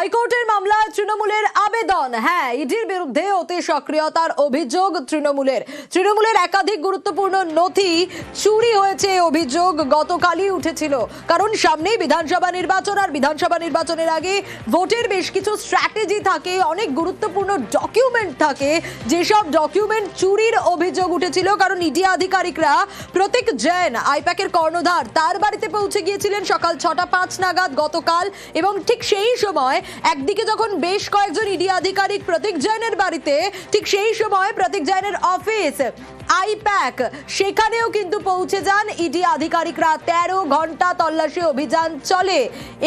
হাইকোর্টের মামলায় তৃণমূলের আবেদন। হ্যাঁ, ইডির বিরুদ্ধে অতি সক্রিয়তার অভিযোগ তৃণমূলের একাধিক গুরুত্বপূর্ণ নথি চুরি হয়েছে অভিযোগ গতকালই উঠেছিল। কারণ সামনেই বিধানসভা নির্বাচন, আর বিধানসভা নির্বাচনের আগে ভোটের বেশ কিছু স্ট্র্যাটেজি থাকে, অনেক গুরুত্বপূর্ণ ডকুমেন্ট থাকে, যেসব ডকুমেন্ট চুরির অভিযোগ উঠেছিল। কারণ ইডি আধিকারিকরা প্রতীক জৈন, আইপ্যাকের কর্ণধার, তার বাড়িতে পৌঁছে গিয়েছিলেন সকাল 6:05 নাগাদ গতকাল। এবং ঠিক সেই সময় একদিকে যখন বেশ কয়েকজন ইডি আধিকারিক প্রতীক জৈনের বাড়িতে, ঠিক সেই সময় প্রতীক জৈনের অফিস আইপ্যাক, সেখানেও কিন্তু পৌঁছে যান ইডি আধিকারিকরা। 13 ঘন্টা তল্লাশি অভিযান চলে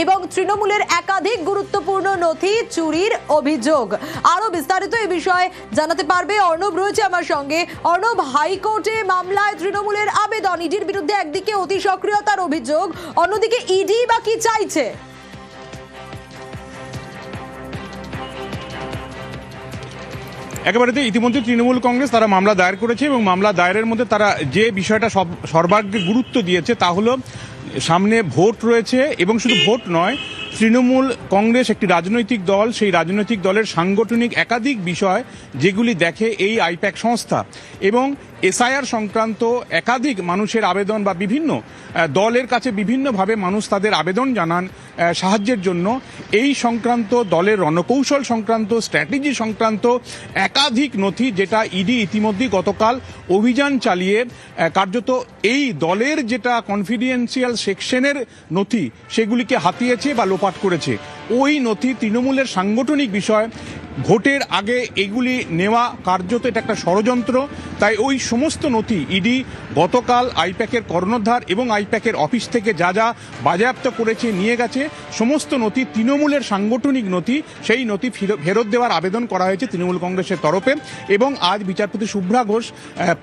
এবং তৃণমূলের একাধিক গুরুত্বপূর্ণ নথি চুরির অভিযোগ। আরো বিস্তারিত এই বিষয়ে জানাতে পারবে অর্ণব, রয়েছে আমার সঙ্গে। অর্ণব, হাইকোর্টে মামলায় তৃণমূলের আবেদন, ইডির বিরুদ্ধে একদিকে অতি সক্রিয়তার অভিযোগ, অন্যদিকে ইডি বা কি চাইছে? একেবারে ইতিমধ্যে তৃণমূল কংগ্রেস তারা মামলা দায়ের করেছে এবং মামলা দায়েরের মধ্যে তারা যে বিষয়টা সর্বাগ্রে গুরুত্ব দিয়েছে তা হলো সামনে ভোট রয়েছে এবং শুধু ভোট নয়, তৃণমূল কংগ্রেস একটি রাজনৈতিক দল, সেই রাজনৈতিক দলের সাংগঠনিক একাধিক বিষয় যেগুলি দেখে এই আইপ্যাক সংস্থা এবং এসআইআর সংক্রান্ত একাধিক মানুষের আবেদন বা বিভিন্ন দলের কাছে বিভিন্নভাবে মানুষ তাদের আবেদন জানান সাহায্যের জন্য। এই সংক্রান্ত দলের রণকৌশল সংক্রান্ত, স্ট্র্যাটেজি সংক্রান্ত একাধিক নথি যেটা ইডি ইতিমধ্যেই গতকাল অভিযান চালিয়ে কার্যত এই দলের যেটা কনফিডেন্সিয়াল সেকশনের নথি সেগুলিকে হাতিয়েছে বা লোপাট করেছে। ওই নথি তৃণমূলের সাংগঠনিক বিষয়, ভোটের আগে এগুলি নেওয়া কার্যত এটা একটা ষড়যন্ত্র। তাই ওই সমস্ত নথি ইডি গতকাল আইপ্যাকের কর্ণধার এবং আইপ্যাকের অফিস থেকে যা যা বাজেয়াপ্ত করেছে, নিয়ে গেছে, সমস্ত নথি তৃণমূলের সাংগঠনিক নথি, সেই নথি ফেরত দেওয়ার আবেদন করা হয়েছে তৃণমূল কংগ্রেসের তরফে। এবং আজ বিচারপতি শুভ্রা ঘোষ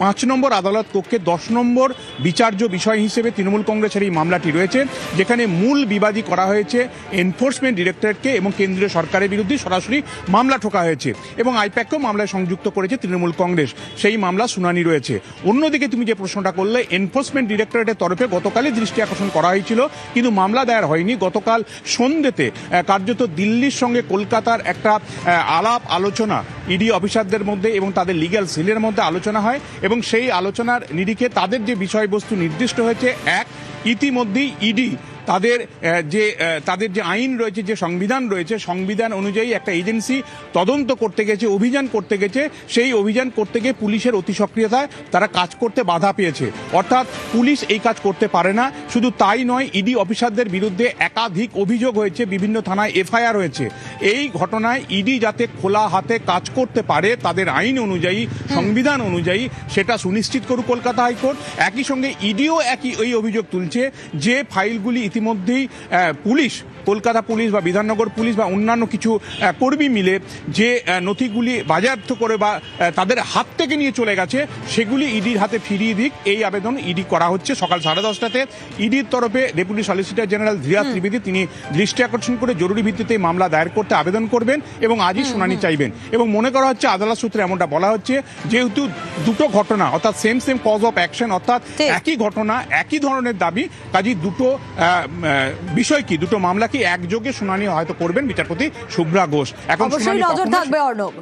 5 নম্বর আদালত কক্ষে 10 নম্বর বিচার্য বিষয় হিসেবে তৃণমূল কংগ্রেসের এই মামলাটি রয়েছে, যেখানে মূল বিবাদী করা হয়েছে এনফোর্সমেন্ট ডিরেক্টরেটকে এবং কেন্দ্রীয় সরকারের বিরুদ্ধে সরাসরি মামলা ঠোকা হয়েছে এবং আইপ্যাককেও মামলায় সংযুক্ত করেছে তৃণমূল কংগ্রেস। সেই মামলা শুনানি রয়েছে। অন্যদিকে তুমি যে প্রশ্নটা করলে, এনফোর্সমেন্ট ডিরেক্টরেটের তরফে গতকালই দৃষ্টি আকর্ষণ করা হয়েছিল কিন্তু মামলা দায়ের হয়নি। গতকাল সন্ধ্যেতে কার্যত দিল্লির সঙ্গে কলকাতার একটা আলাপ আলোচনা ইডি অফিসারদের মধ্যে এবং তাদের লিগ্যাল সেলের মধ্যে আলোচনা হয় এবং সেই আলোচনার নিরিখে তাদের যে বিষয়বস্তু নির্দিষ্ট হয়েছে, এক, ইতিমধ্যেই ইডি তাদের যে আইন রয়েছে, যে সংবিধান রয়েছে, সংবিধান অনুযায়ী একটা এজেন্সি তদন্ত করতে গেছে, অভিযান করতে গেছে, সেই অভিযান করতে গিয়ে পুলিশের অতি সক্রিয়তায় তারা কাজ করতে বাধা পেয়েছে। অর্থাৎ পুলিশ এই কাজ করতে পারে না। শুধু তাই নয়, ইডি অফিসারদের বিরুদ্ধে একাধিক অভিযোগ হয়েছে, বিভিন্ন থানায় এফআইআর হয়েছে। এই ঘটনায় ইডি যাতে খোলা হাতে কাজ করতে পারে তাদের আইন অনুযায়ী, সংবিধান অনুযায়ী, সেটা সুনিশ্চিত করুক কলকাতা হাইকোর্ট। একই সঙ্গে ইডিও এই অভিযোগ তুলছে যে ফাইলগুলি ইতিমধ্যেই পুলিশ, কলকাতা পুলিশ বা বিধাননগর পুলিশ বা অন্যান্য কিছু কর্মী মিলে যে নথিগুলি বাজেয়াপ্ত করে বা তাদের হাত থেকে নিয়ে চলে গেছে, সেগুলি ইডির হাতে ফিরিয়ে দিক, এই আবেদন ইডি করা হচ্ছে। সকাল 10:30টাতে ইডির তরফে deputy solicitor general Dhiraj Trivedi তিনি দৃষ্টি আকর্ষণ করে জরুরি ভিত্তিতে মামলা দায়ের করতে আবেদন করবেন এবং আজই শুনানি চাইবেন। এবং মনে করা হচ্ছে, আদালত সূত্রে এমনটা বলা হচ্ছে, যেহেতু দুটো ঘটনা, অর্থাৎ সেম কজ অফ অ্যাকশন, অর্থাৎ একই ঘটনা, একই ধরনের দাবি, কাজেই দুটো বিষয় কি, দুটো মামলা কি একযোগে শুনানি হয়তো করবেন বিচারপতি শুভ্রা ঘোষ। এখন অবশ্যই নজর থাকবে অর্ণব।